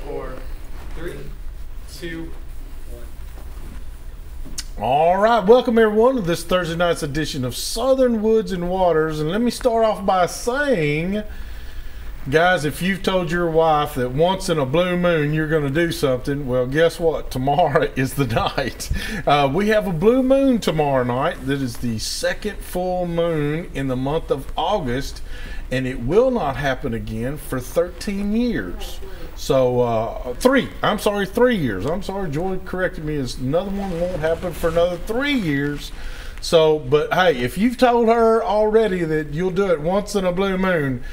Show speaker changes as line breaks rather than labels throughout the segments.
4, 3, 2, 1.
All right, welcome everyone to this Thursday night's edition of Southern Woods and Waters. And let me start off by saying, guys, if you've told your wife that once in a blue moon you're going to do something, well, guess what? Tomorrow is the night. We have a blue moon tomorrow night. That is the second full moon in the month of August, and it will not happen again for 13 years. So 3 years. I'm sorry, Joy corrected me. Is another one won't happen for another 3 years. So, but hey, if you've told her already that you'll do it once in a blue moon,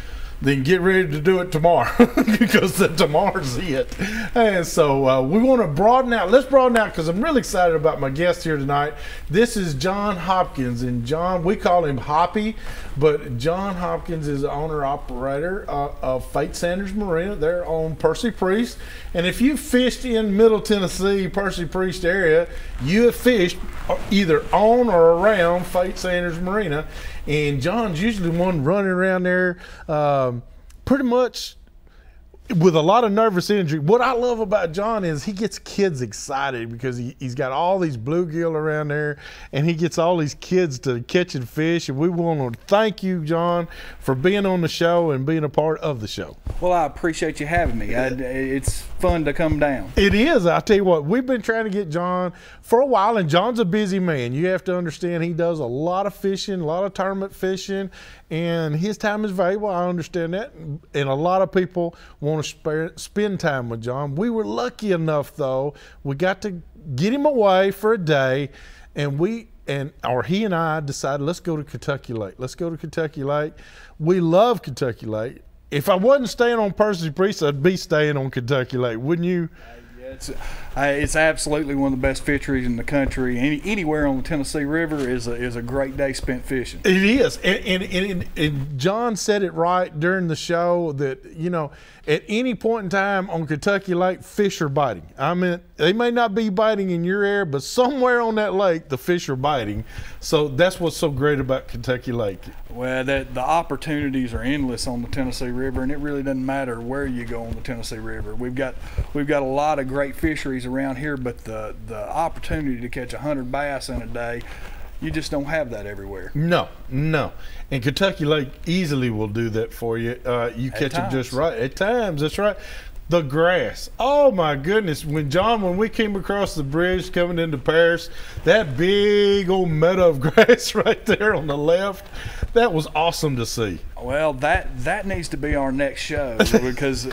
then get ready to do it tomorrow because tomorrow's it. And so we want to broaden out. Let's broaden out because I'm really excited about my guest here tonight. This is John Hopkins. And John, we call him Hoppy, but John Hopkins is the owner-operator of Fate Sanders Marina. They're on Percy Priest. And if you fished in Middle Tennessee, Percy Priest area, you have fished either on or around Fate Sanders Marina. And John's usually one running around there pretty much with a lot of nervous energy. What I love about John is he gets kids excited because he's got all these bluegill around there, and he gets all these kids to catching fish. And we want to thank you, John, for being on the show and being a part of the show.
Well, I appreciate you having me. It's fun to come down.
It is. I'll tell you what, we've been trying to get John for a while, and John's a busy man. You have to understand he does a lot of fishing, a lot of tournament fishing, and his time is valuable. I understand that, and a lot of people want to spend time with John. We were lucky enough, though, we got to get him away for a day, and he and I decided, let's go to Kentucky Lake. Let's go to Kentucky Lake. We love Kentucky Lake. If I wasn't staying on Percy Priest, I'd be staying on Kentucky Lake, wouldn't you?
It's absolutely one of the best fisheries in the country. Anywhere on the Tennessee River is a great day spent fishing.
It is, and John said it right during the show that, you know, at any point in time on Kentucky Lake, fish are biting. I mean, they may not be biting in your area, but somewhere on that lake, the fish are biting. So that's what's so great about Kentucky Lake.
Well, the opportunities are endless on the Tennessee River, and it really doesn't matter where you go on the Tennessee River. We've got a lot of great fisheries around here, but the opportunity to catch 100 bass in a day, you just don't have that everywhere.
No. And Kentucky Lake easily will do that for you. You catch them just right. At times, that's right. The grass. Oh my goodness. When we came across the bridge coming into Paris, that big old meadow of grass right there on the left, that was awesome to see.
Well, that needs to be our next show because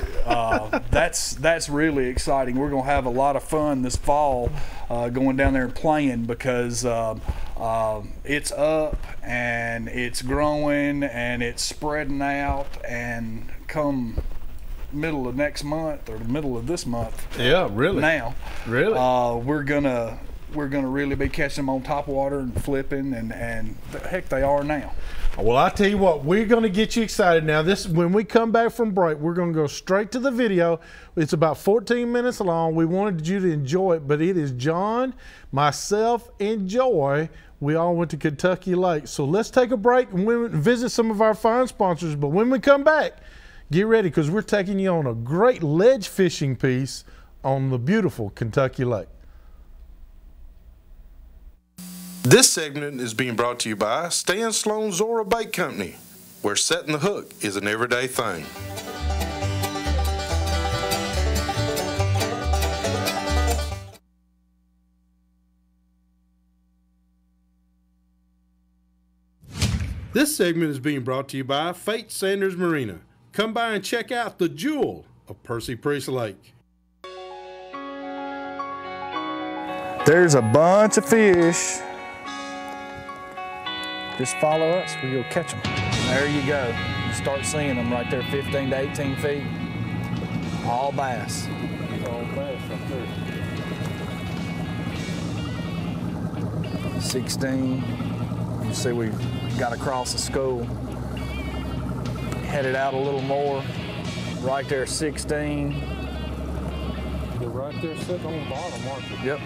that's really exciting. We're going to have a lot of fun this fall going down there and playing because it's up and it's growing and it's spreading out, and come middle of next month or the middle of this month, we're gonna really be catching them on top water and flipping, and heck, they are now.
Well, I tell you what, we're going to get you excited now. When we come back from break, we're going to go straight to the video. It's about 14 minutes long. We wanted you to enjoy it, but it is John, myself, and Joy. We all went to Kentucky Lake. So let's take a break and visit some of our fine sponsors. But when we come back, get ready because we're taking you on a great ledge fishing piece on the beautiful Kentucky Lake. This segment is being brought to you by Stan Sloan Zora Bait Company, where setting the hook is an everyday thing. This segment is being brought to you by Fate Sanders Marina. Come by and check out the jewel of Percy Priest Lake.
There's a bunch of fish. Just follow us, we'll go catch them. There you go. You start seeing them right there, 15 to 18 feet. All bass. All bass right there. 16. You see we got across the school. Headed out a little more. Right there, 16.
They're right there sitting on the bottom, aren't they?
Yep.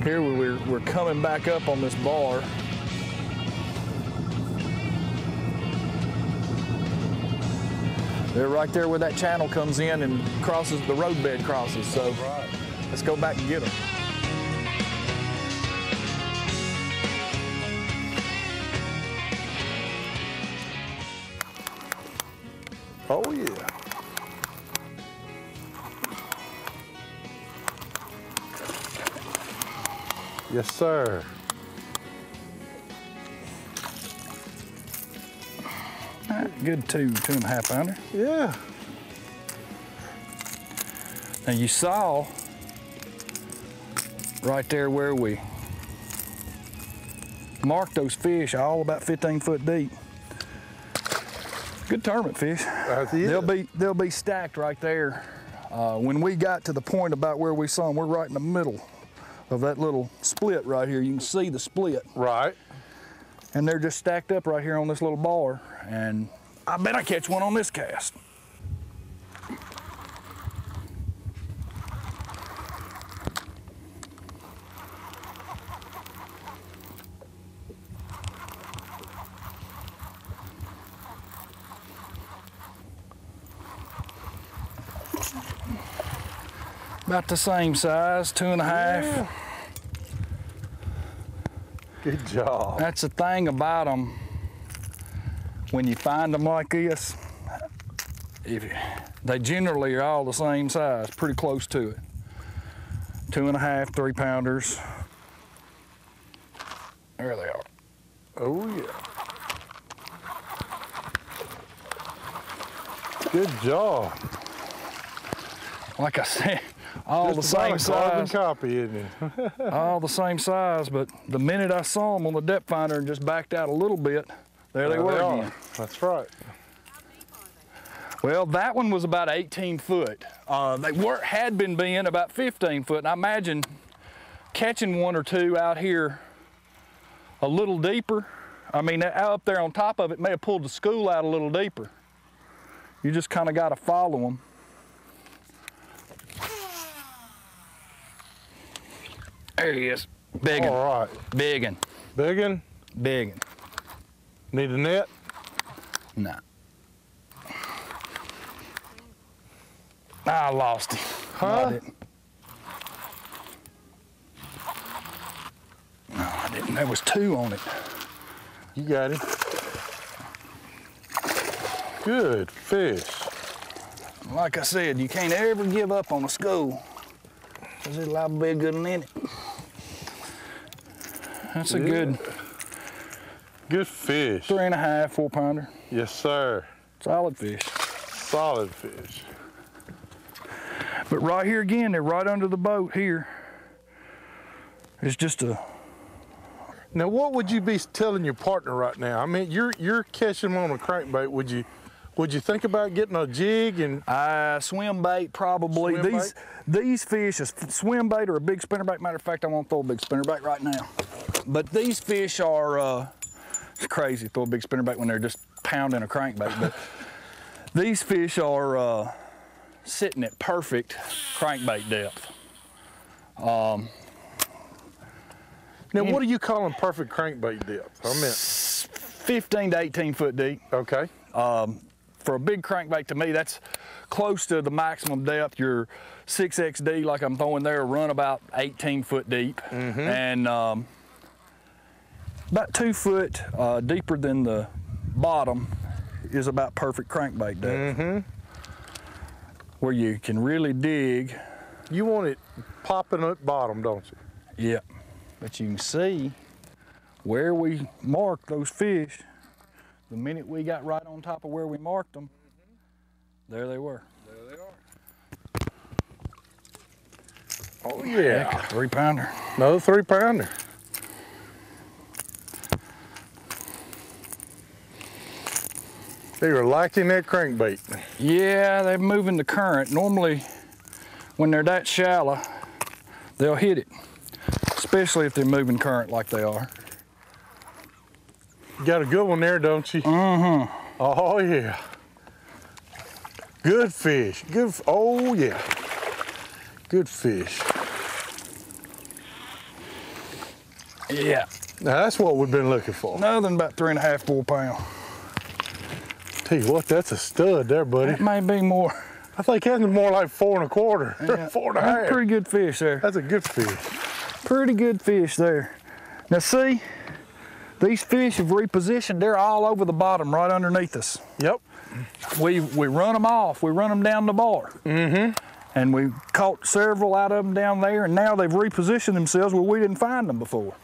Here we're coming back up on this bar. They're right there where that channel comes in and crosses, the roadbed crosses. So
Right.
let's go back and get them.
Oh yeah. Yes, sir.
Good 2.5 pounder.
Yeah.
Now you saw right there where we marked those fish all about 15 foot deep. Good tournament fish. They'll be stacked right there. When we got to the point about where we saw them, we're right in the middle of that little split right here. You can see the split.
Right.
And they're just stacked up right here on this little bar. And I bet I catch one on this cast. About the same size, 2.5.
Yeah. Good job.
That's the thing about them. When you find them like this, they generally are all the same size, pretty close to it. 2.5, 3 pounders. There they are.
Oh yeah. Good job.
Like I said, all
Just
the
about
same
a
size.
carbon copy, isn't it?
All the same size, but the minute I saw them on the depth finder and just backed out a little bit, there they were again.
That's right.
Well, that one was about 18 foot. They had been being about 15 foot, and I imagine catching one or two out here a little deeper. I mean, up there on top of it may have pulled the school out a little deeper. You just kind of got to follow them. There he is. Biggin'.
All right.
Biggin'.
Biggin'?
Biggin'.
Need a net?
Nah. I lost him.
Huh?
No, I didn't. No, I didn't. There was 2 on it.
You got him. Good fish.
Like I said, you can't ever give up on a school, because there's a lot bigger than in it. That's a good
fish.
3.5, 4 pounder.
Yes, sir.
Solid fish.
Solid fish.
But right here again, they're right under the boat here. It's just a...
Now, what would you be telling your partner right now? I mean, you're catching them on a crankbait. Would you think about getting a jig and
swim bait probably?
Swim
These fish, a swim bait or a big spinnerbait. Matter of fact, I won't throw a big spinnerbait right now. But these fish are, it's crazy to throw a big spinnerbait when they're just pounding a crankbait. But these fish are sitting at perfect crankbait depth.
now, what are you calling perfect crankbait depth? I meant
15 to 18 foot deep.
okay.
For a big crankbait, to me, that's close to the maximum depth. Your 6XD, like I'm throwing there, run about 18 foot deep. And about 2 foot deeper than the bottom is about perfect crankbait depth. Where you can really dig.
You want it popping at bottom, don't you?
Yeah. But you can see where we marked those fish. The minute we got right on top of where we marked them, there they were.
There they are. Oh yeah.
Heck, 3 pounder.
Another 3 pounder. They were liking that crankbait.
Yeah, they're moving the current. Normally, when they're that shallow, they'll hit it, especially if they're moving current like they are.
You got a good one there, don't you? Oh yeah. Good fish. Oh yeah. Good fish.
Yeah.
Now that's what we've been looking for.
Nothing about 3.5, 4 pound.
Tell you what, that's a stud there, buddy.
That may be more.
I think that's more like 4 1/4,
Yeah,
4
that's
1/2.
pretty good fish there.
That's a good fish.
Pretty good fish there. Now see, these fish have repositioned. They're all over the bottom right underneath us.
Yep.
We run them off. We run them down the bar. Mm-hmm. And we caught several out of them down there, and now they've repositioned themselves where we didn't find them before.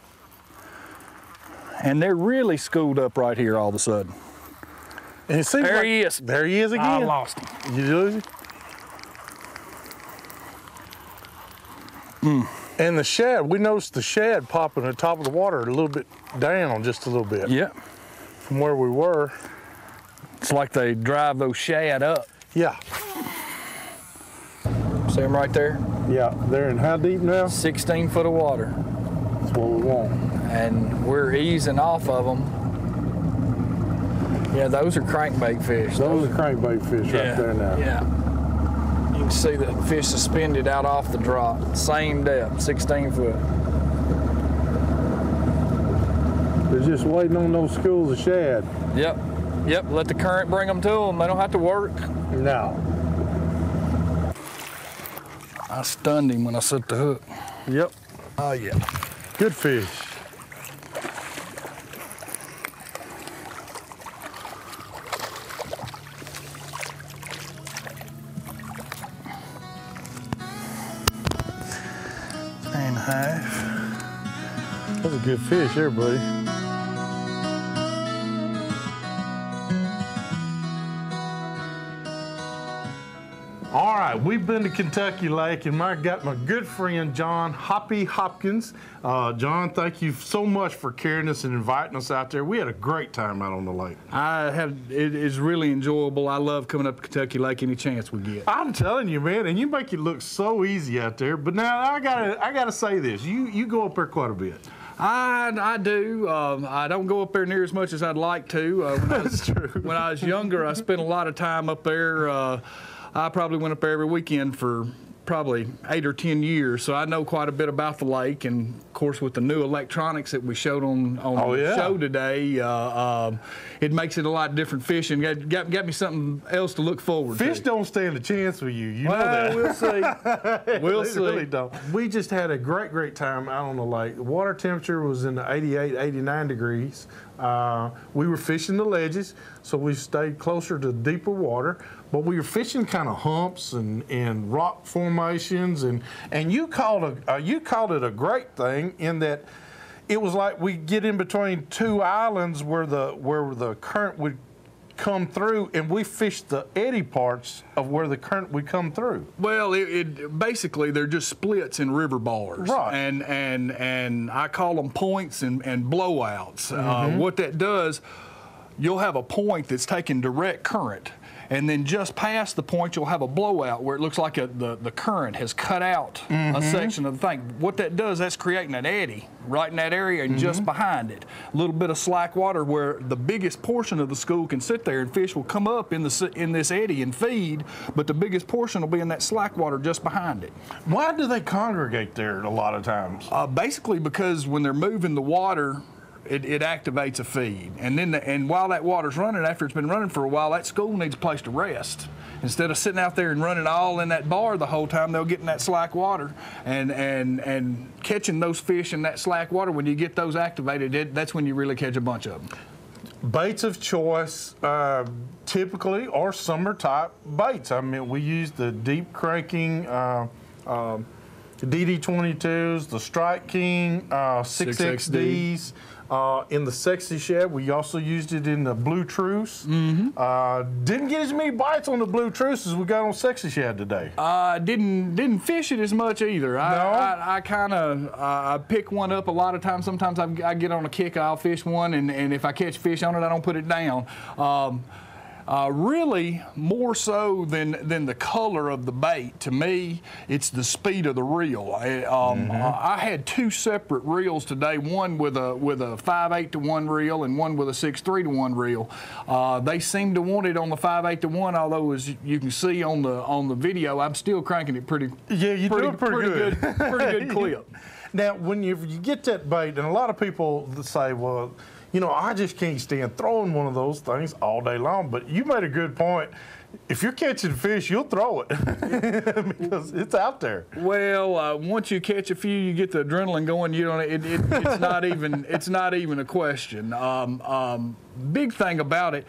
And they're really schooled up right here all of a sudden.
And it seems
There he is.
There he is again.
I lost him.
You lose him? And the shad, we noticed the shad popping at the top of the water a little bit down, just a little bit.
Yep.
From where we were.
It's like they drive those shad up.
Yeah.
See them right there?
Yeah, they're in how deep now?
16 foot of water.
That's what we want.
And we're easing off of them. Yeah, those are crankbait fish.
Those are crankbait fish right there now.
Yeah. You can see the fish suspended out off the drop. Same depth, 16 foot.
They're just waiting on those schools of shad.
Yep. Yep, let the current bring them to them. They don't have to work.
No.
I stunned him when I set the hook.
Yep.
Oh, yeah.
Good fish.
And a half.
That's a good fish there, buddy. All right, we've been to Kentucky Lake, and I got my good friend John Hopkins. John, thank you so much for carrying us and inviting us out there. We had a great time out on the lake.
It is really enjoyable. I love coming up to Kentucky Lake any chance we get.
I'm telling you, man, and you make it look so easy out there. But now I gotta say this: you go up there quite a bit.
I do. I don't go up there near as much as I'd like to.
That's true.
When I was younger, I spent a lot of time up there. I probably went up there every weekend for probably 8 or 10 years, so I know quite a bit about the lake. And of course, with the new electronics that we showed on the show today, it makes it a lot different fishing. Got me something else to look forward to.
Fish don't stand a chance with you. You know that.
We'll see. We'll see.
Really don't. We just had a great time out on the lake. The water temperature was in the 88, 89 degrees. We were fishing the ledges, so we stayed closer to deeper water. But we were fishing kind of humps and rock formations, and you called it a great thing in that it was like we get in between two islands where the current would come through, and we fished the eddy parts of where the current would come through.
Well, it basically they're just splits in river bars,
right?
And I call them points and blowouts. What that does, you'll have a point that's taking direct current, and then just past the point you'll have a blowout where it looks like the current has cut out a section of the thing. What that does, that's creating an eddy right in that area and just behind it. A little bit of slack water where the biggest portion of the school can sit there, and fish will come up in this eddy and feed, but the biggest portion will be in that slack water just behind it.
Why do they congregate there a lot of times?
Basically because when they're moving the water, it activates a feed, and while that water's running, after it's been running for a while, that school needs a place to rest. Instead of sitting out there and running all in that bar the whole time, they'll get in that slack water and catching those fish in that slack water. When you get those activated, that's when you really catch a bunch of them.
Baits of choice typically are summer type baits. I mean, we use the deep cranking DD22s, the Strike King, 6XDs. In the Sexy Shad, we also used it in the Blue Truce. Didn't get as many bites on the Blue Truce as we got on Sexy Shad today.
Didn't fish it as much either. I kind of pick one up a lot of times. Sometimes I get on a kick, I'll fish one, and if I catch fish on it, I don't put it down. Really, more so than the color of the bait, to me, it's the speed of the reel. I had two separate reels today, one with a 5/8 to 1 reel and one with a 6/3 to 1 reel. They seem to want it on the 5/8 to 1, although as you can see on the video, I'm still cranking it pretty good. Pretty good clip.
Now, when you get that bait, and a lot of people say, well, You know, I just can't stand throwing one of those things all day long. But you made a good point. If you're catching fish, you'll throw it because it's out there.
Well, once you catch a few, you get the adrenaline going. You don't. It's not even a question. Big thing about it.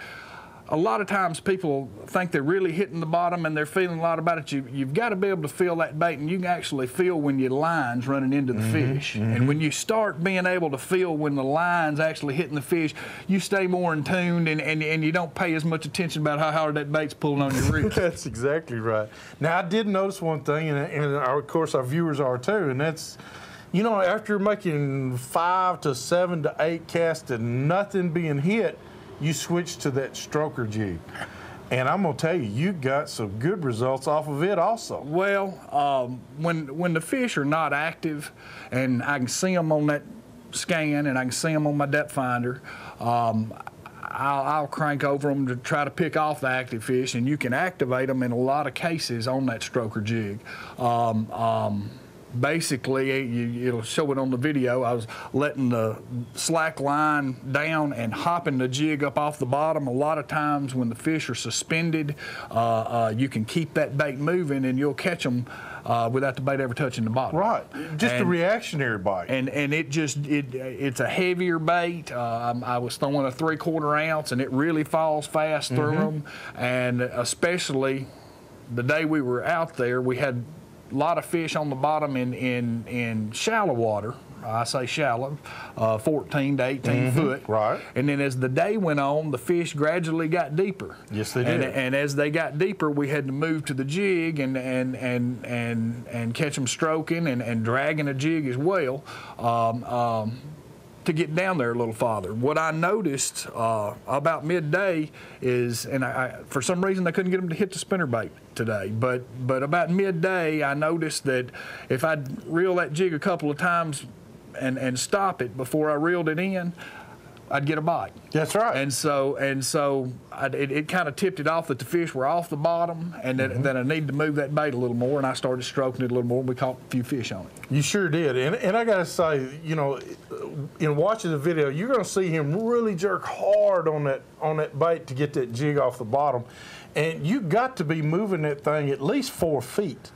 A lot of times people think they're really hitting the bottom and they're feeling a lot about it. You've got to be able to feel that bait, and you can actually feel when your line's running into the fish. And when you start being able to feel when the line's actually hitting the fish, you stay more in tune and you don't pay as much attention about how hard that bait's pulling on your roof.
That's exactly right. Now, I did notice one thing, and of course our viewers are too, and that's, you know, after making 5 to 7 to 8 casts and nothing being hit, you switch to that stroker jig. And I'm going to tell you, you got some good results off of it also.
Well, when the fish are not active and I can see them on that scan and I can see them on my depth finder, I'll crank over them to try to pick off the active fish, and you can activate them in a lot of cases on that stroker jig. Basically, it'll show it on the video. I was letting the slack line down and hopping the jig up off the bottom. A lot of times when the fish are suspended, you can keep that bait moving and you'll catch them without the bait ever touching the bottom.
Right, just a reactionary bite.
And it's a heavier bait. I was throwing a 3/4 ounce and it really falls fast through them. And especially the day we were out there, we had a lot of fish on the bottom in shallow water. I say shallow, 14 to 18 foot.
Right.
And then as the day went on, the fish gradually got deeper.
Yes, they did.
And as they got deeper, we had to move to the jig and catch them stroking and dragging a jig as well. To get down there a little farther. What I noticed about midday is, and for some reason I couldn't get them to hit the spinnerbait today, but about midday I noticed that if I'd reel that jig a couple of times and stop it before I reeled it in, I'd get a bite.
That's right.
And so it kind of tipped it off that the fish were off the bottom, and that I needed to move that bait a little more, and I started stroking it a little more, and we caught a few fish on it.
You sure did. And I got to say, you know, in watching the video, you're going to see him really jerk hard on that bait to get that jig off the bottom. And you got to be moving that thing at least 4 feet.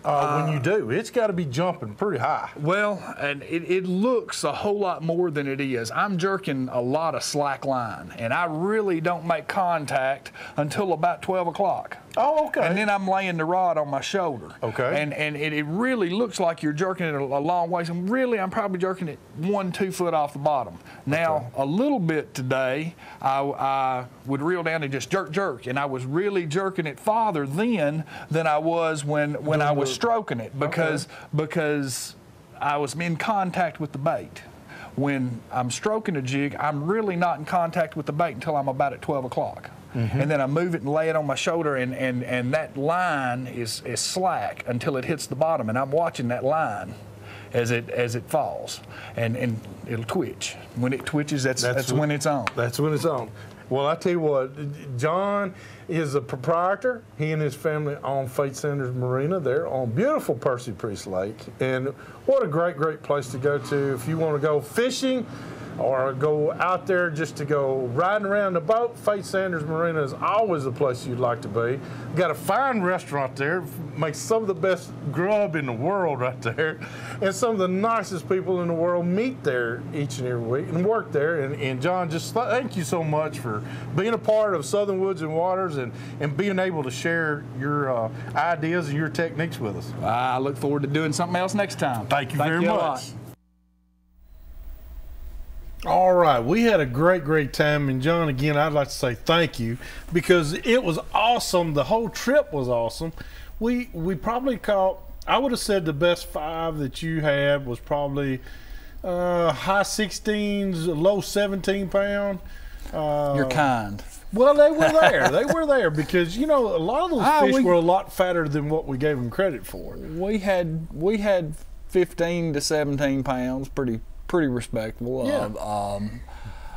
When you do, it's got to be jumping pretty high.
Well, and it looks a whole lot more than it is. I'm jerking a lot of slack line, and I really don't make contact until about 12 o'clock.
Oh, okay.
And then I'm laying the rod on my shoulder.
Okay.
And it really looks like you're jerking it a long ways, and really I'm probably jerking it 1-2 foot off the bottom. Now, a little bit today, I would reel down and just jerk, and I was really jerking it farther then than I was when I was stroking it because I was in contact with the bait. When I'm stroking a jig, I'm really not in contact with the bait until I'm about at 12 o'clock. And then I move it and lay it on my shoulder, and that line is slack until it hits the bottom, and I'm watching that line as it falls, and it'll twitch. When it twitches, that's when it's on.
That's when it's on. Well, I tell you what, John is a proprietor. He and his family own Fate Sanders Marina there on beautiful Percy Priest Lake. And what a great, great place to go to if you want to go fishing or go out there just to go riding around the boat. Fate Sanders Marina is always the place you'd like to be. Got a fine restaurant there, makes some of the best grub in the world right there, and some of the nicest people in the world meet there each and every week and work there. And John, just thank you so much for being a part of Southern Woods and Waters and being able to share your ideas and your techniques with us.
I look forward to doing something else next time.
Thank you very much.
A lot.
All right, we had a great, great time, and John, again, I'd like to say thank you because it was awesome. The whole trip was awesome. We probably caught, I would have said the best 5 that you had was probably high 16s, low 17 pound.
You're kind.
Well, they were there. They were there because, you know, a lot of those fish were a lot fatter than what we gave them credit for.
We had 15 to 17 pounds, pretty respectable.
Yeah.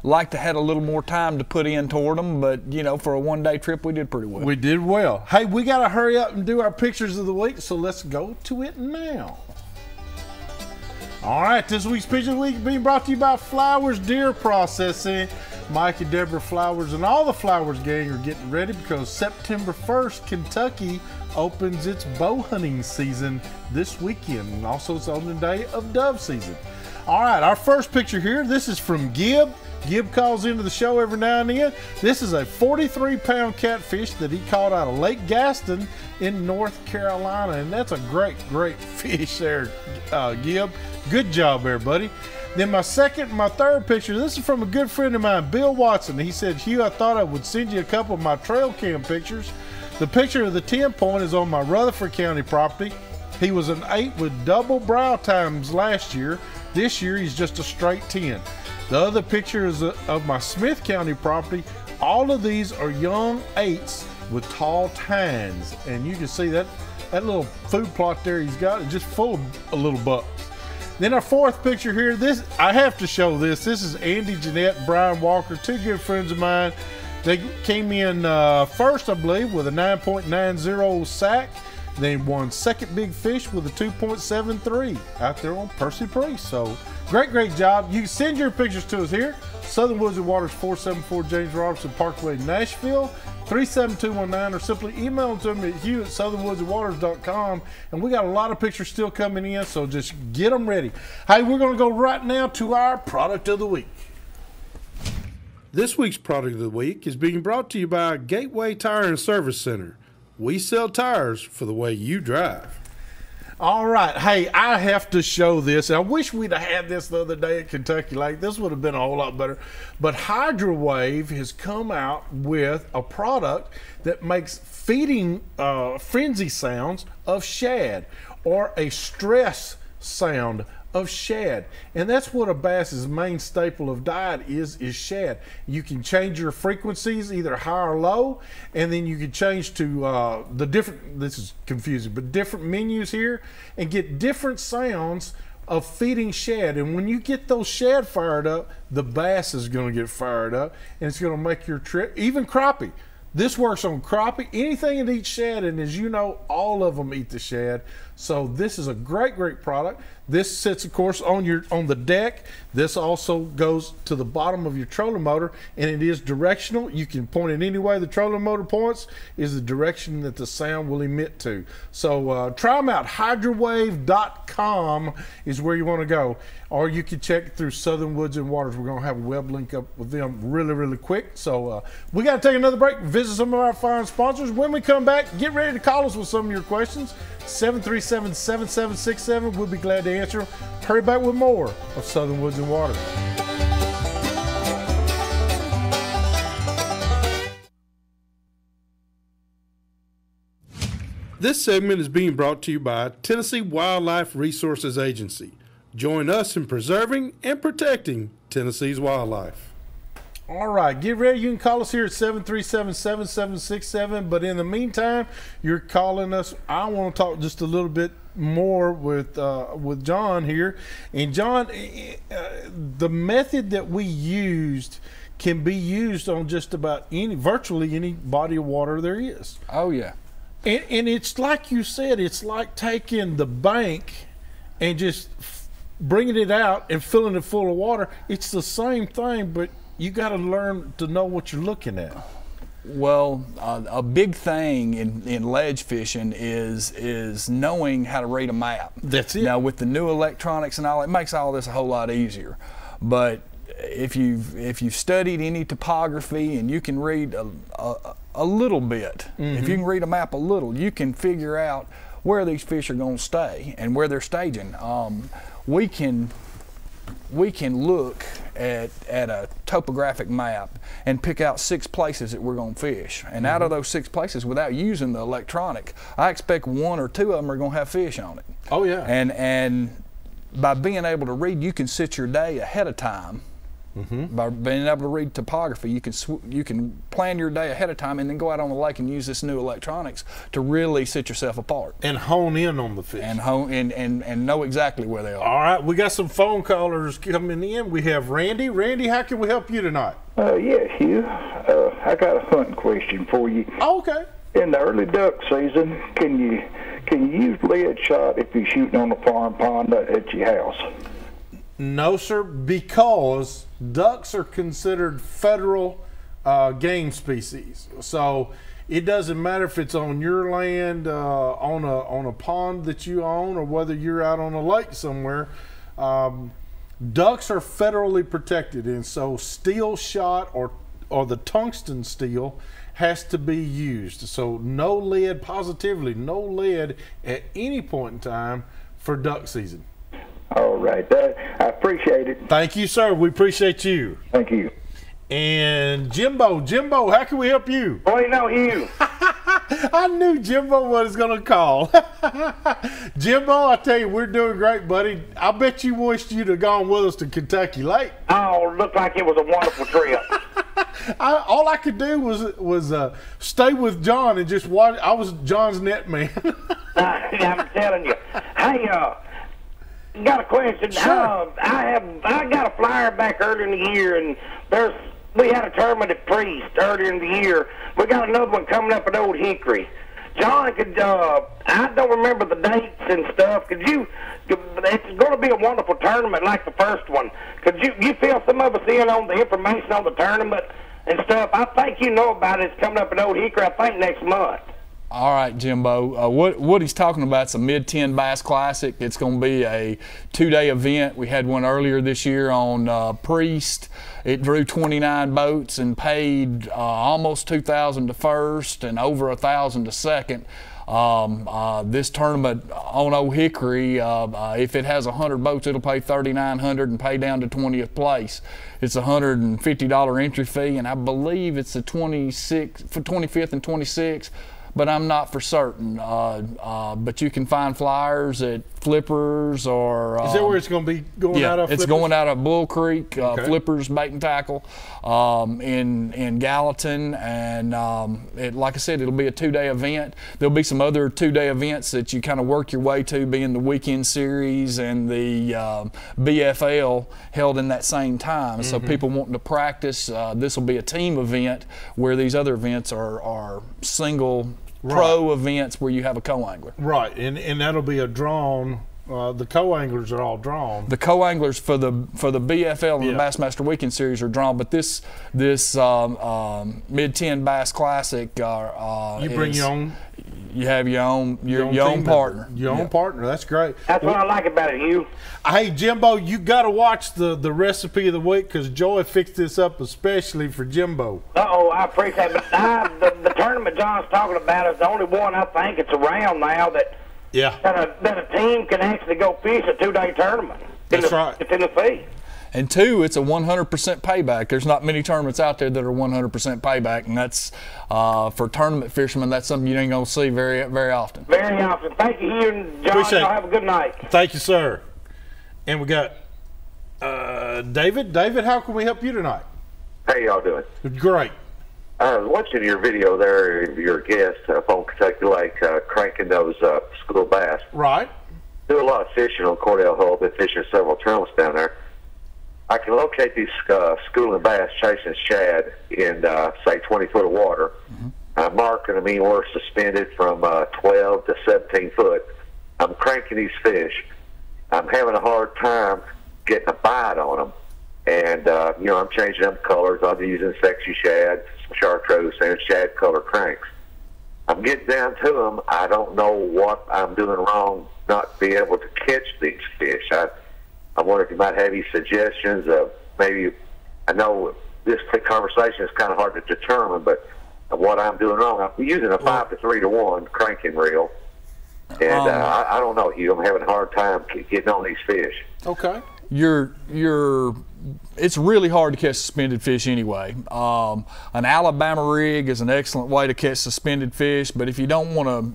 Like to had a little more time to put in toward them, but you know, for a one-day trip, we did pretty well.
We did well. Hey, we got to hurry up and do our pictures of the week, so let's go to it now. All right, this week's Picture of the Week being brought to you by Flowers Deer Processing. Mike and Deborah Flowers and all the Flowers gang are getting ready because September 1st, Kentucky opens its bow hunting season this weekend, and also it's opening day of dove season. All right, our first picture here, this is from Gib. Gib calls into the show every now and then. This is a 43-pound catfish that he caught out of Lake Gaston in North Carolina, and that's a great, great fish there, Gib. Good job there, buddy. Then my third picture, this is from a good friend of mine, Bill Watson. He said, Hugh, I thought I would send you a couple of my trail cam pictures. The picture of the 10-point is on my Rutherford County property. He was an 8 with double brow times last year. This year, he's just a straight 10. The other picture is of my Smith County property. All of these are young 8s with tall tines. And you can see that little food plot there he's got is just full of little bucks. Then our fourth picture here, this I have to show this. This is Andy, Jeanette, Brian Walker, two good friends of mine. They came in first, I believe, with a 9.90 sack. They won second big fish with a 2.73 out there on Percy Priest. So great job. You can send your pictures to us here. Southern Woods and Waters, 474 James Robertson Parkway, Nashville, 37219, or simply email them to me at hugh@southernwoodsandwaters.com. And we got a lot of pictures still coming in, so just get them ready. Hey, we're going to go right now to our product of the week. This week's product of the week is being brought to you by Gateway Tire and Service Center. We sell tires for the way you drive. All right. Hey, I have to show this. I wish we'd have had this the other day at Kentucky Lake. This would have been a whole lot better. But Hydrowave has come out with a product that makes feeding frenzy sounds of shad, or a stress sound of shad. And that's what a bass's main staple of diet is shad. You can change your frequencies either high or low, and then you can change to the different, this is confusing, but different menus here, and get different sounds of feeding shad. And when you get those shad fired up, the bass is going to get fired up, and it's going to make your trip, even crappie. This works on crappie, anything that eats shad, and as you know, all of them eat the shad. So this is a great product. This sits, of course, on the deck. This also goes to the bottom of your trolling motor, and it is directional. You can point it any way the trolling motor points is the direction that the sound will emit to. So try them out. Hydrowave.com is where you want to go. Or you can check through Southern Woods and Waters. We're going to have a web link up with them really quick. So we got to take another break, visit some of our fine sponsors. When we come back, get ready to call us with some of your questions. 737-7767. We'll be glad to answer them. Hurry back with more of Southern Woods and Waters. This segment is being brought to you by Tennessee Wildlife Resources Agency. Join us in preserving and protecting Tennessee's wildlife. All right, get ready. You can call us here at 737-7767. But in the meantime, you're calling us. I want to talk just a little bit more with John here. And John, the method that we used can be used on just about virtually any body of water there is.
Oh yeah.
And it's like you said, it's like taking the bank and just bringing it out and filling it full of water. It's the same thing, but you got to learn to know what you're looking at.
Well, a big thing in ledge fishing is knowing how to read a map.
That's it.
Now with the new electronics and all, it makes all this a whole lot easier. But if you've studied any topography and you can read a little bit, if you can read a map a little, you can figure out where these fish are going to stay and where they're staging. We can look at a topographic map and pick out 6 places that we're going to fish. And out of those 6 places, without using the electronic, I expect 1 or 2 of them are going to have fish on it.
Oh yeah.
And by being able to read, you can set your day ahead of time. By being able to read topography, you can plan your day ahead of time and then go out on the lake and use this new electronics to really set yourself apart
and hone in on the fish
and know exactly where they are.
All right, we got some phone callers coming in. We have Randy. Randy, how can we help you tonight?
Yes, Hugh. I got a hunting question for you.
Oh, okay.
In the early duck season, can you can you use lead shot if you're shooting on a farm pond at your house?
No, sir, because ducks are considered federal game species. So it doesn't matter if it's on your land, on a pond that you own, or whether you're out on a lake somewhere. Ducks are federally protected, and so steel shot or the tungsten steel has to be used. So no lead, positively no lead at any point in time for duck season.
All right, I appreciate it.
Thank you, sir. We appreciate you.
Thank you.
And Jimbo, how can we help you?
Well, you know, Hugh.
I knew Jimbo was going to call. Jimbo, I tell you, we're doing great, buddy. I bet you wished you'd have gone with us to Kentucky Lake.
Oh, looked like it was a wonderful trip.
All I could do was stay with John and just watch. I was John's net man.
I'm telling you. Hey, got a question.
Sure.
I got a flyer back earlier in the year, and we had a tournament at Priest earlier in the year. We got another one coming up at Old Hickory. John, I don't remember the dates and stuff. It's going to be a wonderful tournament like the first one. Could you fill some of us in on the information on the tournament and stuff? I think you know about it. It's coming up at Old Hickory, I think, next month.
All right, Jimbo. What he's talking about is a Mid-10 Bass Classic. It's going to be a 2-day event. We had one earlier this year on Priest. It drew 29 boats and paid almost $2,000 to first and over $1,000 to second. This tournament on Old Hickory, if it has 100 boats, it'll pay $3,900 and pay down to 20th place. It's a $150 entry fee, and I believe it's the 25th and 26th. But I'm not for certain. But you can find flyers at Flippers or.
Is that where it's going to be going out of?
It's
Flippers?
going out of Bull Creek,
Okay.
Flippers Bait and Tackle in Gallatin. And like I said, it'll be a 2-day event. There'll be some other 2-day events that you kind of work your way to, being the weekend series and the BFL held in that same time. So people wanting to practice, this will be a team event where these other events are single pro events where you have a co-angler.
Right, and that'll be a drawn. The co-anglers are all drawn.
The co-anglers for the BFL and the Bassmaster Weekend Series are drawn, but this Mid-10 Bass Classic
you bring your own.
You have your own partner.
Your own partner. That's great.
That's what I like about it, Hugh.
Hey, Jimbo, you got to watch the recipe of the week because Joy fixed this up especially for Jimbo.
I appreciate it. But the tournament John's talking about is the only one I think it's around now that a team can actually go fish a 2-day tournament.
That's right.
It's in the fee.
And 2, it's a 100% payback. There's not many tournaments out there that are 100% payback, and that's for tournament fishermen. That's something you ain't gonna see very, very often.
Very often. Thank you, Hugh and John.
Appreciate it.
Have a good night.
Thank you, sir. And we got David. David, how can we help you tonight?
How y'all doing?
Great.
I was watching your video there, your guest up on Kentucky Lake, cranking those school bass.
Right.
Do a lot of fishing on Cordell Hull. Been fishing several tournaments down there. I can locate these schooling bass chasing shad in, say, 20 foot of water. I'm marking them anywhere suspended from 12 to 17 foot. I'm cranking these fish. I'm having a hard time getting a bite on them. And, I'm changing them colors. I'm using sexy shad, chartreuse, and shad color cranks. I'm getting down to them. I don't know what I'm doing wrong not to be able to catch these fish. I wonder if you might have any suggestions of maybe, I know this conversation is kind of hard to determine, but what I'm doing wrong. I'm using a 5 to 3 to 1 cranking reel. And I don't know, Hugh. I'm having a hard time getting on these fish.
Okay.
It's really hard to catch suspended fish anyway. An Alabama rig is an excellent way to catch suspended fish, but if you don't want to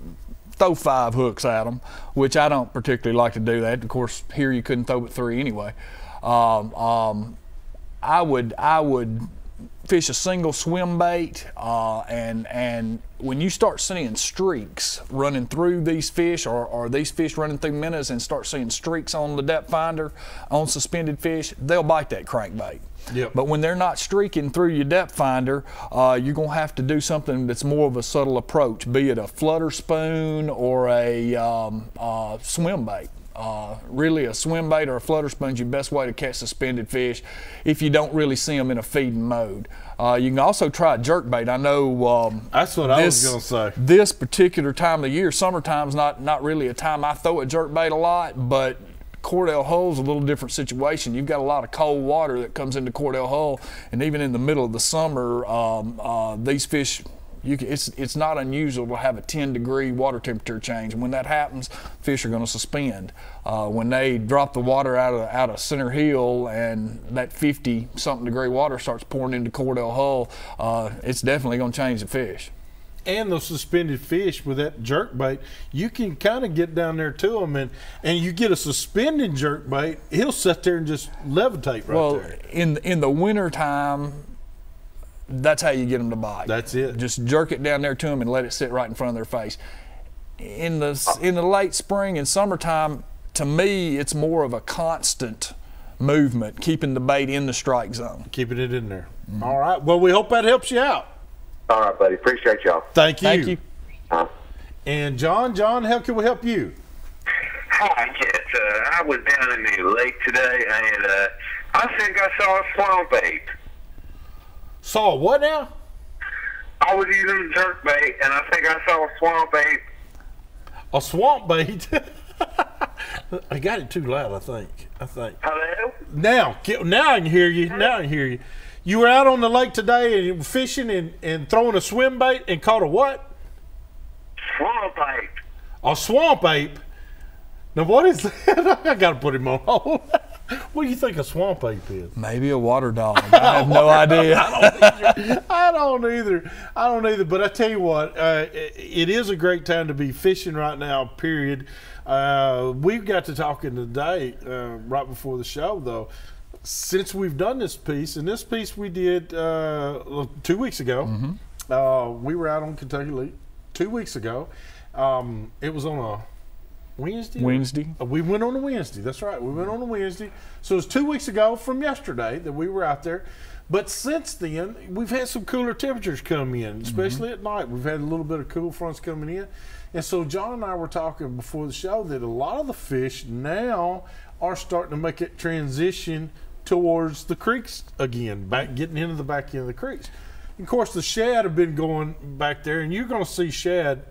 throw 5 hooks at them, which I don't particularly like to do that. Of course, here you couldn't throw but 3 anyway. I would fish a single swim bait, and when you start seeing streaks running through these fish, or these fish running through minnows, and start seeing streaks on the depth finder on suspended fish, they'll bite that crankbait.
Yep.
But when they're not streaking through your depth finder, you're going to have to do something that's more of a subtle approach, be it a flutter spoon or a swim bait. Really, a swim bait or a flutter spoon is your best way to catch suspended fish if you don't really see them in a feeding mode. You can also try a jerk bait. I know
that's what I was going to say.
This particular time of the year, summertime's not really a time I throw a jerk bait a lot, but Cordell Hull's a little different situation. You've got a lot of cold water that comes into Cordell Hull, and even in the middle of the summer, these fish, it's not unusual to have a 10-degree water temperature change. And when that happens, fish are going to suspend. When they drop the water out of Center Hill and that 50-something degree water starts pouring into Cordell Hull, it's definitely going to change the fish.
And those suspended fish with that jerk bait, you can kind of get down there to them, and you get a suspended jerk bait, he'll sit there and just levitate right there.
In the winter time, that's how you get them to bite.
That's it.
Just jerk it down there to them and let it sit right in front of their face. In the late spring and summertime, to me, it's more of a constant movement, keeping the bait in the strike zone.
Keeping it in there. Mm-hmm. All right. Well, we hope that helps you out.
All right, buddy. Appreciate y'all.
Thank you.
Thank you.
And John, how can we help you?
Hi, yes. I was down in the lake today, and I think I saw a swamp ape.
Saw what now?
I was using jerk bait, and I think I saw a swamp ape.
A swamp bait? I got it too loud, I think.
Hello?
Now I can hear you. Now I can hear you. You were out on the lake today and fishing and throwing a swim bait and caught a what?
Swamp ape.
A swamp ape? Now what is that? I got to put him on hold. What do you think a swamp ape is?
Maybe a water dog. I have no idea.
I don't either. But I tell you what, it is a great time to be fishing right now, period. We've got to talking today, right before the show, though. Since we've done this piece, and this piece we did 2 weeks ago, we were out on Kentucky Lake 2 weeks ago. It was on a Wednesday. We went on a Wednesday. That's right. We went on a Wednesday. So it was 2 weeks ago from yesterday that we were out there. But since then, we've had some cooler temperatures come in, especially at night. We've had a little bit of cool fronts coming in. And so John and I were talking before the show that a lot of the fish now are starting to make it transition towards the creeks again, getting into the back end of the creeks. Of course, the shad have been going back there, and you're going to see shad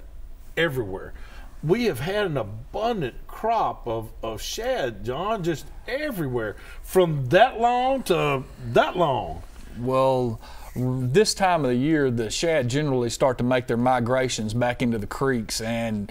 everywhere. We have had an abundant crop of shad, John, just everywhere, from that long to that long.
Well, this time of the year, the shad generally start to make their migrations back into the creeks, and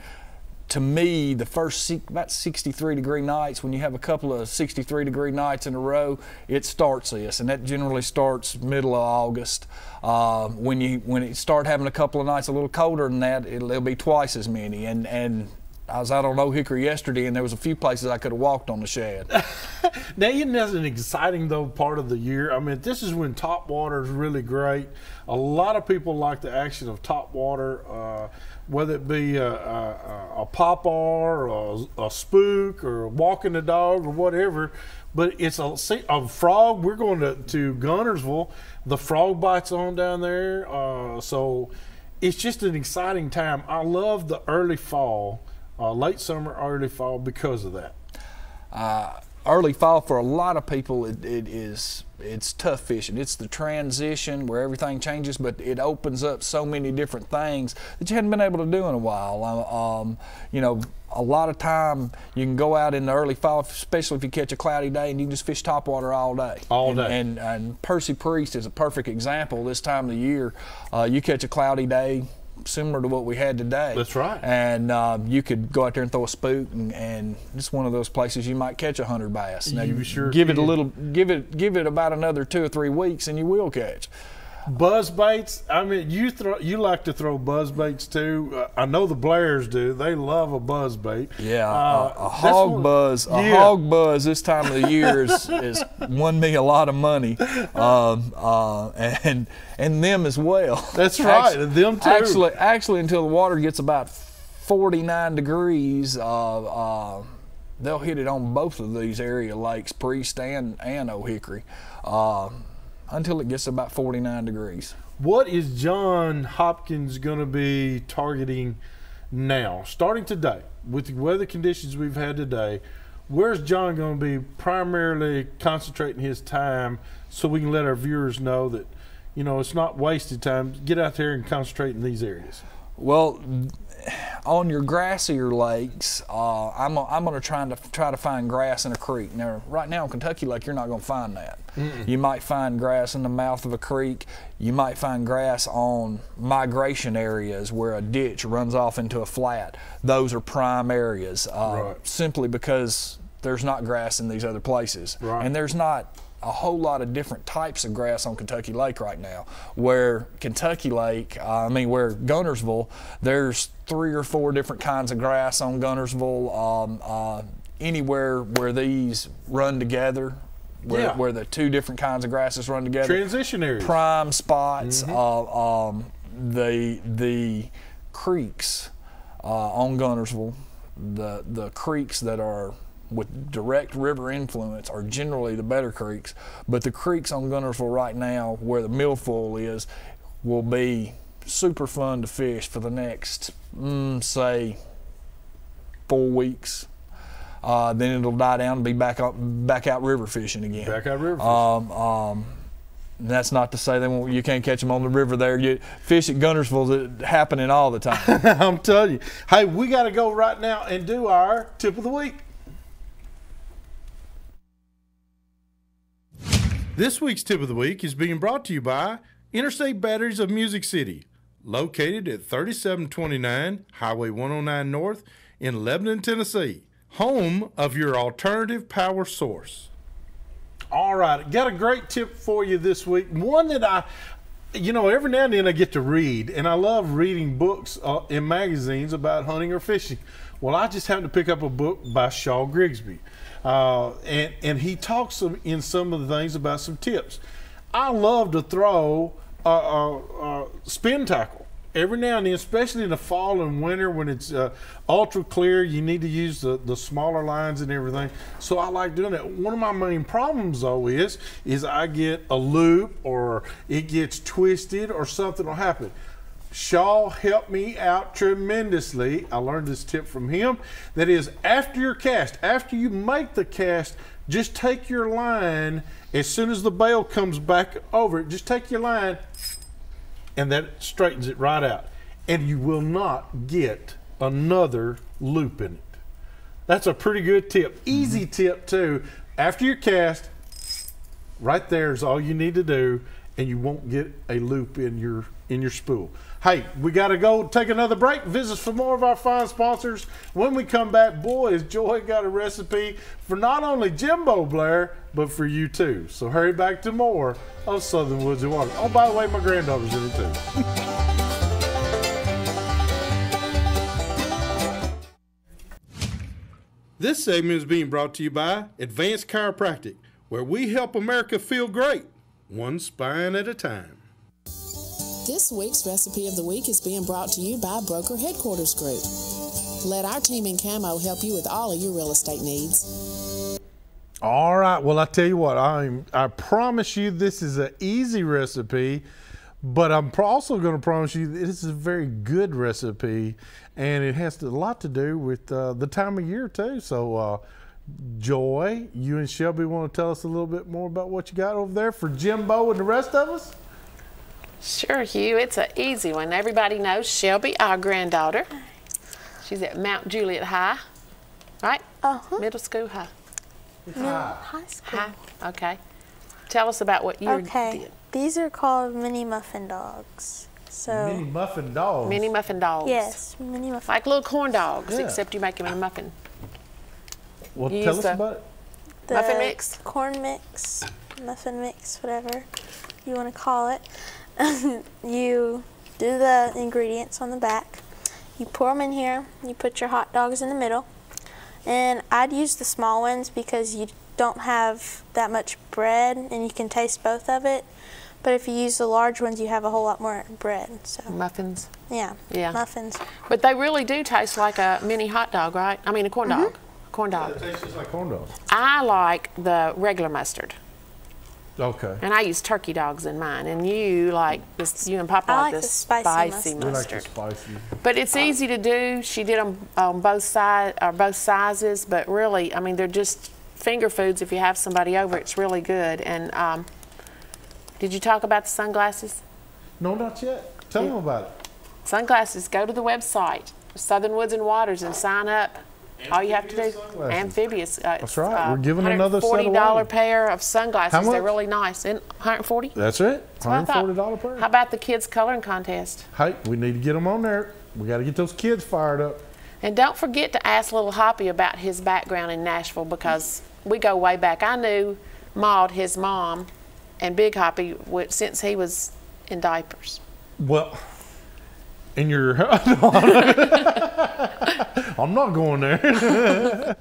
to me, the first about 63-degree nights, when you have a couple of 63-degree nights in a row, it starts this, and that generally starts middle of August. When it start having a couple of nights a little colder than that, it'll be twice as many. And I was out on Old Hickory yesterday, and there was a few places I could have walked on the shad.
Now, isn't that an exciting, though, part of the year? I mean, this is when top water is really great. A lot of people like the action of top water, whether it be a pop-ar or a spook or walking the dog or whatever. But it's a frog. We're going to Gunnersville. The frog bites on down there. So it's just an exciting time. I love the early fall. Late summer, early fall, because of that.
Early fall for a lot of people, it's tough fishing. It's the transition where everything changes, but it opens up so many different things that you hadn't been able to do in a while. You know, a lot of time you can go out in the early fall, especially if you catch a cloudy day, and you can just fish topwater all day.
All day.
And Percy Priest is a perfect example this time of the year. You catch a cloudy day, similar to what we had today.
That's right.
And you could go out there and throw a spook, and it's one of those places you might catch 100 bass. Now,
you sure
give
can.
it a little, give it about another 2 or 3 weeks, and you will catch.
Buzz baits. I mean, you like to throw buzz baits too. I know the Blairs do. They love a buzz bait.
Yeah, a hog buzz. A hog buzz this time of the year is won me a lot of money, and them as well.
That's right, and them too.
Actually, until the water gets about 49 degrees, they'll hit it on both of these area lakes, Priest and Old Hickory. Until it gets about 49 degrees.
What is John Hopkins going to be targeting now, starting today, with the weather conditions we've had today? Where's John going to be primarily concentrating his time so we can let our viewers know that, you know, it's not wasted time? Get out there and concentrate in these areas.
Well, on your grassier lakes, I'm going to try to find grass in a creek. Now, right now in Kentucky Lake, you're not going to find that. You might find grass in the mouth of a creek. You might find grass on migration areas where a ditch runs off into a flat. Those are prime areas, simply because there's not grass in these other places. And there's not a whole lot of different types of grass on Kentucky Lake right now. Where Kentucky Lake, where Guntersville, there's 3 or 4 different kinds of grass on Guntersville. Anywhere where these run together, where the 2 different kinds of grasses run together.
Transition areas.
Prime spots. The creeks on Guntersville, the creeks that are with direct river influence are generally the better creeks, but the creeks on Guntersville right now where the milfoil is will be super fun to fish for the next say 4 weeks. Then it'll die down and be back out river fishing again.
Back out river fishing.
That's not to say you can't catch them on the river there. You fish at Guntersville is happening all the time.
I'm telling you. Hey, we got to go right now and do our tip of the week. This week's tip of the week is being brought to you by Interstate Batteries of Music City, located at 3729 Highway 109 North in Lebanon, Tennessee, home of your alternative power source. All right, got a great tip for you this week. One that every now and then I get to read, and I love reading books in magazines about hunting or fishing. Well, I just happened to pick up a book by Shaw Grigsby. And he talks in some of the things about some tips. I love to throw spin tackle every now and then, especially in the fall and winter when it's ultra clear. You need to use the smaller lines and everything. So I like doing that. One of my main problems though is I get a loop or it gets twisted or something will happen. Shaw helped me out tremendously. I learned this tip from him. That is, after your cast, after you make the cast, just take your line, as soon as the bail comes back over it, just take your line, and that straightens it right out. And you will not get another loop in it. That's a pretty good tip. Easy tip too. After your cast, right there is all you need to do, and you won't get a loop in your spool. Hey, we got to go take another break. Visit for more of our fine sponsors. When we come back, boy, has Joy got a recipe for not only Jimbo Blair, but for you too. So hurry back to more of Southern Woods and Water. Oh, by the way, my granddaughter's in it too. This segment is being brought to you by Advanced Chiropractic, where we help America feel great, one spine at a time.
This week's Recipe of the Week is being brought to you by Broker Headquarters Group. Let our team in Camo help you with all of your real estate needs.
All right, well, I tell you what, I promise you this is an easy recipe, but I'm also going to promise you this is a very good recipe, and it has a lot to do with the time of year too. So, Joy, you and Shelby want to tell us a little bit more about what you got over there for Jimbo and the rest of us?
Sure, Hugh. It's an easy one. Everybody knows Shelby, our granddaughter. She's at Mount Juliet High, right? Middle school, high.
High school.
High. Okay. Tell us about what you did.
These are called mini muffin dogs. So
mini muffin dogs?
Mini muffin dogs.
Yes, mini muffin.
Like little corn dogs,
Yeah.
except you make them in a muffin.
Well,
You
tell
use
us about it.
Muffin mix?
Corn mix, muffin mix, whatever you want to call it. You do the ingredients on the back. You pour them in here. You put your hot dogs in the middle. And I'd use the small ones because you don't have that much bread and you can taste both of it. But if you use the large ones, you have a whole lot more bread. So
Muffins.
yeah, muffins.
But they really do taste like a mini hot dog, right? I mean, a corn dog. Corn dog.
It tastes just like corn dogs.
I like the regular mustard.
Okay.
And I use turkey dogs in mine. And you like this, you and Papa
I
like
like
this
the spicy
We like
mustard.
the spicy.
But it's easy to do. She did them on both sizes, but really, I mean, they're just finger foods. If you have somebody over, it's really good. And did you talk about the sunglasses?
No, not yet. Tell them about it.
Sunglasses, go to the website, Southern Woods and Waters, and sign up. All you have to do,
Sunglasses.
amphibious.
That's right. We're giving another set away.
$140 pair of sunglasses.
How much?
They're really nice. And $140?
That's it.
That's what I thought.
$140 pair.
How about the kids' coloring contest?
Hey, we need to get them on there. We got to get those kids fired up.
And don't forget to ask little Hoppy about his background in Nashville, because we go way back. I knew Maud, his mom, and Big Hoppy since he was in diapers.
Well, in your I'm not going there.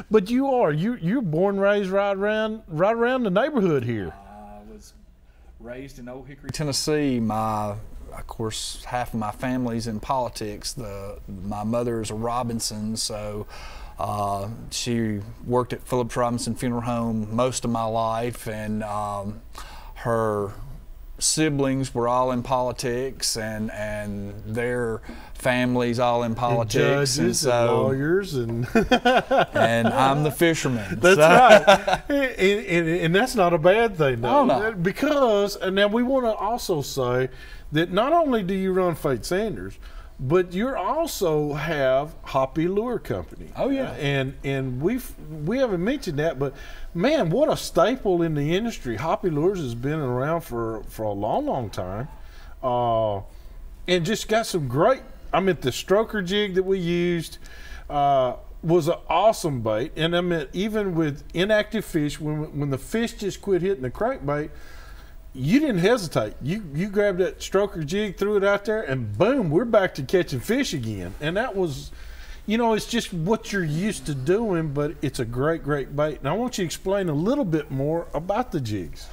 But you are. You're born and raised right around the neighborhood here.
I was raised in Old Hickory, Tennessee. Of course, half of my family's in politics. My mother is a Robinson, so she worked at Phillips Robinson Funeral Home most of my life, and her siblings were all in politics, and their families all in politics,
and judges
and so
lawyers and
and I'm the fisherman.
That's right. And that's not a bad thing, though.
Oh, no.
Because, and now we want to also say that not only do you run Fate Sanders, but you also have Hoppy Lure Company.
Oh yeah.
And we haven't mentioned that, but man, what a staple in the industry. Hoppy Lures has been around for a long time. And just got some great, I mean, the stroker jig that we used was an awesome bait. And I mean, even with inactive fish, when the fish just quit hitting the crankbait, you didn't hesitate. You grabbed that stroker jig, threw it out there, and boom, we're back to catching fish again. And that was, you know, it's just what you're used to doing, but it's a great bait. And I want you to explain a little bit more about the jigs.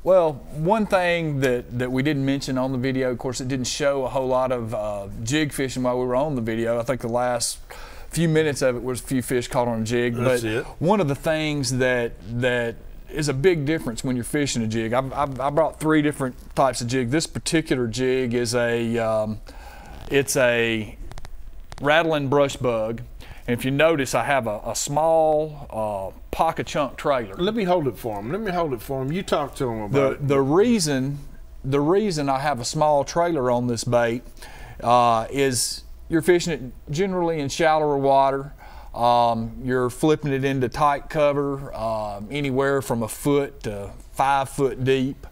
Well, one thing that we didn't mention on the video, of course, it didn't show a whole lot of jig fishing while we were on the video. I think the last few minutes of it was a few fish caught on a jig.
That's
but
it.
One of the things that is a big difference when you're fishing a jig. I brought 3 different types of jig. This particular jig is it's a rattling brush bug. And if you notice, I have a small pocket chunk trailer.
Let me hold it for him. You talk to him about it.
The reason I have a small trailer on this bait is you're fishing it generally in shallower water. You're flipping it into tight cover, anywhere from 1 foot to 5 foot deep.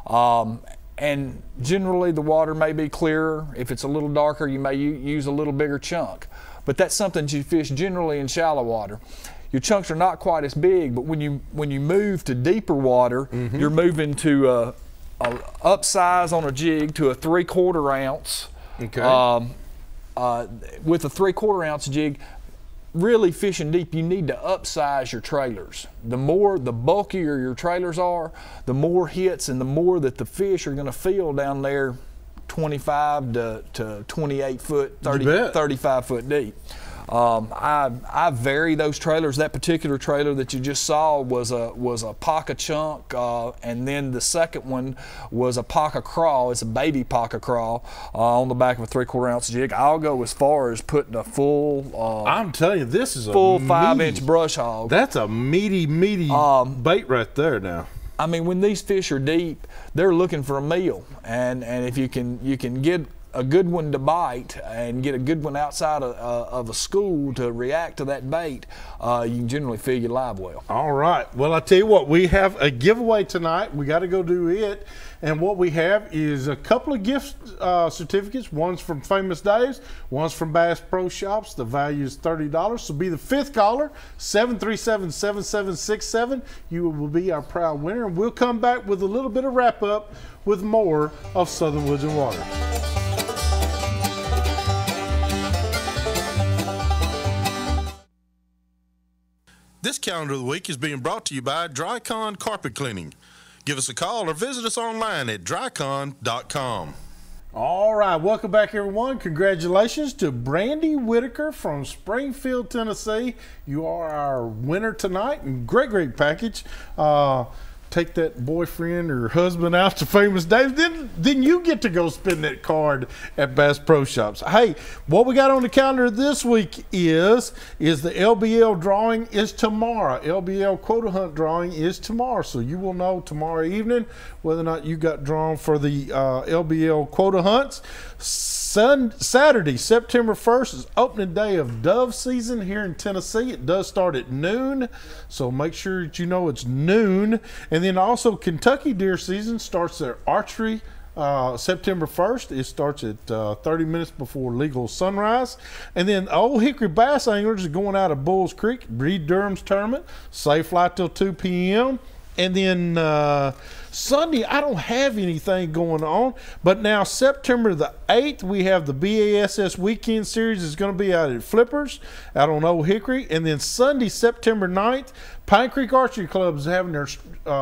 And generally the water may be clearer. If it's a little darker, you may use a little bigger chunk. But that's something you fish generally in shallow water. Your chunks are not quite as big, but when you move to deeper water, you're moving to a upsize on a jig to a 3/4 ounce.
Okay.
With a 3/4 ounce jig, really fishing deep, you need to upsize your trailers. The bulkier your trailers are, the more hits and the more that the fish are going to feel down there 25 to 28 foot, 35 foot deep. I vary those trailers. That particular trailer that you just saw was a pocket chunk, and then the second one was a pocket crawl. It's a baby pocket crawl on the back of a 3/4 ounce jig. I'll go as far as putting a full.
I'm telling you, this is
full
a
5-inch brush hog.
That's a meaty bait right there now.
I mean, when these fish are deep, they're looking for a meal, and if you can get a good one to bite and get a good one outside of a school to react to that bait, you can generally fill your live well.
All right. Well, I tell you what, we have a giveaway tonight. We got to go do it. And what we have is a couple of gift certificates. One's from Famous Dave's, one's from Bass Pro Shops. The value is $30. So be the fifth caller, 737-7767. You will be our proud winner. And we'll come back with a little bit of wrap up with more of Southern Woods and Waters. This calendar of the week is being brought to you by Drycon Carpet Cleaning. Give us a call or visit us online at drycon.com. All right, welcome back, everyone. Congratulations to Brandy Whitaker from Springfield, Tennessee. You are our winner tonight, and great package. Take that boyfriend or husband out to Famous Dave's. Then you get to go spin that card at Bass Pro Shops. Hey, what we got on the calendar this week is the LBL drawing is tomorrow. LBL quota hunt drawing is tomorrow. So you will know tomorrow evening whether or not you got drawn for the LBL quota hunts. Saturday, September 1st is opening day of dove season here in Tennessee. It does start at noon, so make sure that you know it's noon. And then also Kentucky deer season starts at archery September 1st. It starts at 30 minutes before legal sunrise. And then Old Hickory Bass Anglers are going out of Bulls Creek, Reed Durham's tournament, safe flight till 2 p.m. And then Sunday, I don't have anything going on, but now September the 8th, we have the BASS Weekend Series. Is going to be out at Flippers, out on Old Hickory. And then Sunday, September 9th, Pine Creek Archery Club is having their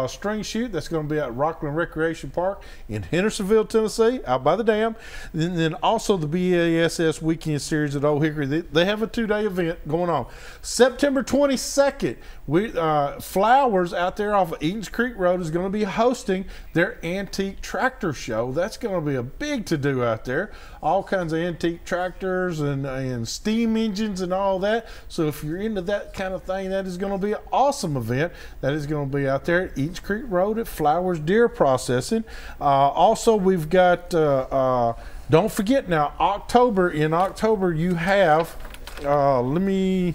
string shoot. That's going to be at Rockland Recreation Park in Hendersonville, Tennessee, out by the dam. And then also the BASS Weekend Series at Old Hickory. They have a 2-day event going on. September 22nd, Flowers out there off of Eaton's Creek Road is going to be hosting their antique tractor show. That's going to be a big to-do out there. All kinds of antique tractors and steam engines and all that. So if you're into that kind of thing, that is going to be an awesome event. That is going to be out there at Eaton's Creek Road at Flowers Deer Processing. Also, we've got, don't forget now, in October you have, let me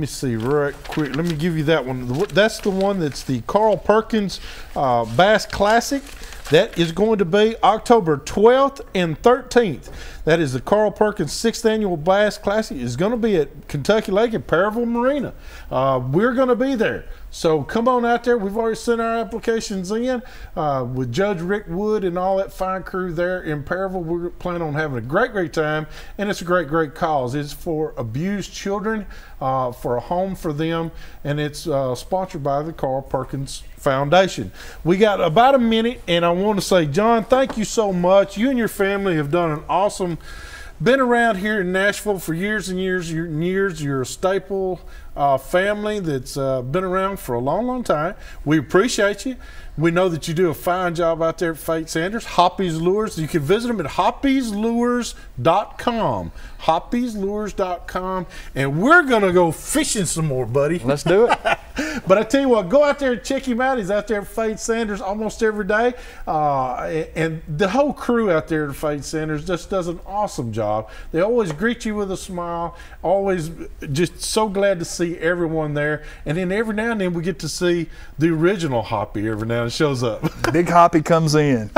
see right quick. Let me give you that one. That's the one that's the Carl Perkins Bass Classic. That is going to be October 12th and 13th. That is the Carl Perkins 6th Annual Bass Classic. It's going to be at Kentucky Lake at Perryville Marina. We're going to be there. So come on out there. We've already sent our applications in with Judge Rick Wood and all that fine crew there in Perryville. We're planning on having a great time, and it's a great cause. It's for abused children, for a home for them, and it's sponsored by the Carl Perkins Foundation. We got about a minute, and I want to say, John, thank you so much. You and your family have done an awesome, been around here in Nashville for years and years. You're a staple family that's been around for a long time. We appreciate you. We know that you do a fine job out there at Fate Sanders. Hoppy's Lures. You can visit them at hoppyslures.com. hoppyslures.com. And we're going to go fishing some more, buddy.
Let's do it.
But I tell you what, go out there and check him out. He's out there at Fate Sanders almost every day. And the whole crew out there at Fate Sanders just does an awesome job. They always greet you with a smile. Always just so glad to see everyone there. And then every now and then we get to see the original Hoppy every now and then shows up.
Big Hoppy comes in.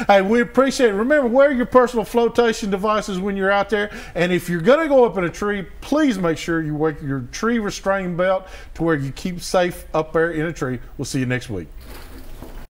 Hey, we appreciate it. Remember, wear your personal flotation devices when you're out there. And if you're going to go up in a tree, please make sure you wear your tree restraining belt to where you keep safe up there in a tree. We'll see you next week.